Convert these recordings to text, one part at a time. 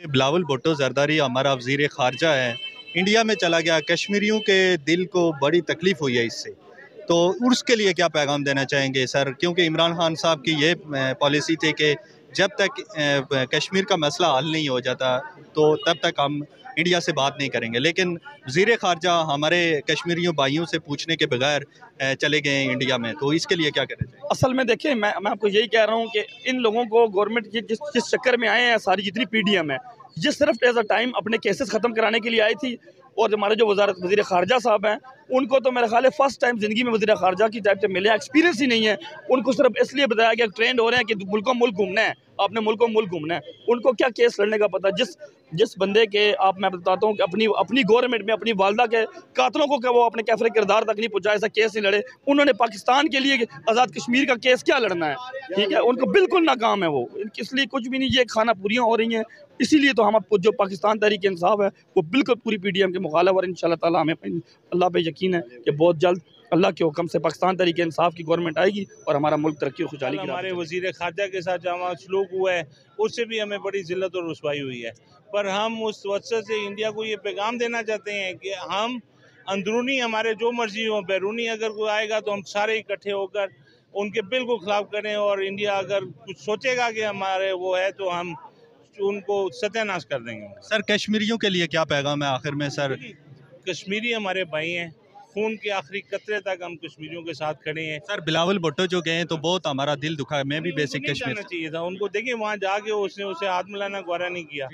बिलावल भुट्टो जरदारी हमारा वज़ीर ख़ारजा है, इंडिया में चला गया। कश्मीरियों के दिल को बड़ी तकलीफ़ हुई है इससे, तो उसके लिए क्या पैगाम देना चाहेंगे सर? क्योंकि इमरान खान साहब की ये पॉलिसी थी कि जब तक कश्मीर का मसला हल नहीं हो जाता तो तब तक हम इंडिया से बात नहीं करेंगे, लेकिन वज़ीर ख़ारजा हमारे कश्मीरियों भाइयों से पूछने के बगैर चले गए इंडिया में, तो इसके लिए क्या कहना चाहिए? असल में देखिए, मैं आपको यही कह रहा हूँ कि इन लोगों को गवर्नमेंट जिस जिस चक्कर में आए हैं, सारी जितनी पीडीएम है, जिस सिर्फ एज अ टाइम अपने केसेस ख़त्म कराने के लिए आई थी। और हमारे जो वज़ीर ख़ारजा साहब हैं, उनको तो मेरा ख्याल है फर्स्ट टाइम ज़िंदगी में वज़ीर ख़ारजा की टाइप से मिले, एक्सपीरियंस ही नहीं है। उनको सिर्फ इसलिए बताया गया, ट्रेंड हो रहे हैं कि मुल्कों मुल्क घूमना है, आपने मुल्कों मुल्क घूमना है। उनको क्या केस लड़ने का पता? जिस जिस बंदे के मैं बताता हूँ कि अपनी गवर्नमेंट में अपनी वालदा के कातलों को क्या वो अपने कैफरे किरदार तक नहीं पहुँचा, ऐसा केस नहीं लड़े। उन्होंने पाकिस्तान के लिए आज़ाद कश्मीर का केस क्या लड़ना है? ठीक है, उनको बिल्कुल नाकाम है वो, इसलिए कुछ भी नहीं। ये खाना पूरियाँ हो रही हैं, इसीलिए तो हम जो पाकिस्तान तहरीक इंसाफ है वो बिल्कुल पूरी पीडीएम के मुखालिफ। और इंशाल्लाह ताला हमें अल्लाह पे यकीन है कि बहुत जल्द अल्लाह के हुक्म से पाकिस्तान तहरीक इंसाफ की गवर्नमेंट आएगी और हमारा मुल्क तरक्की और खुशहाली की राह पे हमारे वज़ीर ख़ारजा के साथ जहाँ सलूक हुआ है उससे भी हमें बड़ी ज़िल्लत और रुसवाई हुई है, पर हम उस वजह से इंडिया को ये पैगाम देना चाहते हैं कि हम अंदरूनी हमारे जो मर्जी हो, बैरूनी अगर कोई आएगा तो हम सारे इकट्ठे होकर उनके बिल्कुल खिलाफ करें। और इंडिया अगर कुछ सोचेगा कि हमारे वो है तो हम उनको सत्यानाश कर देंगे। सर कश्मीरियों के लिए क्या पैगाम है आखिर में सर? कश्मीरी हमारे भाई हैं, खून के आखिरी कतरे तक हम कश्मीरियों के साथ खड़े हैं। सर बिलावल भुट्टो जो गए तो बहुत हमारा दिल दुखा है, मैं भी बेसिक कश्मीर से। चाहिए था उनको, देखिए वहाँ जाके उसने उसे हाथ मिलाना गवारा नहीं किया।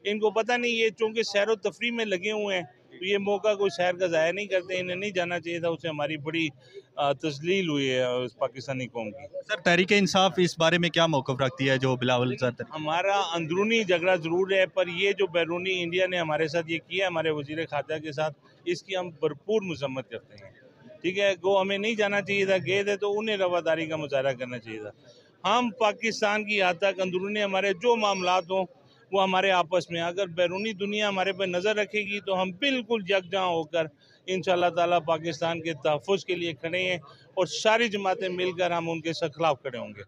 इनको पता नहीं, ये चूंकि सैर व तफरी में लगे हुए हैं तो ये मौका कोई सैर का ज़ाया नहीं करते। इन्हें नहीं जाना चाहिए था, उससे हमारी बड़ी तजलील हुई है उस पाकिस्तानी कौम की। सर तहरीक इंसाफ इस बारे में क्या मौक़िफ़ रखती है जो बिलावल जरदारी? हमारा अंदरूनी झगड़ा ज़रूर है, पर ये जो बैरूनी इंडिया ने हमारे साथ ये किया हमारे वज़ीर ख़ारजा के साथ, इसकी हम भरपूर मज़म्मत करते हैं। ठीक है, वो हमें नहीं जाना चाहिए था, गए थे तो उन्हें रवादारी का मुजाहरा करना चाहिए था। हम पाकिस्तान की हद तक अंदरूनी हमारे जो मामलात हों वो हमारे आपस में, अगर बैरूनी दुनिया हमारे पर नज़र रखेगी तो हम बिल्कुल यकजहाँ होकर इंशाअल्लाह ताला पाकिस्तान के तहफ़्फ़ुज़ के लिए खड़े हैं और सारी जमातें मिलकर हम उनके खिलाफ खड़े होंगे।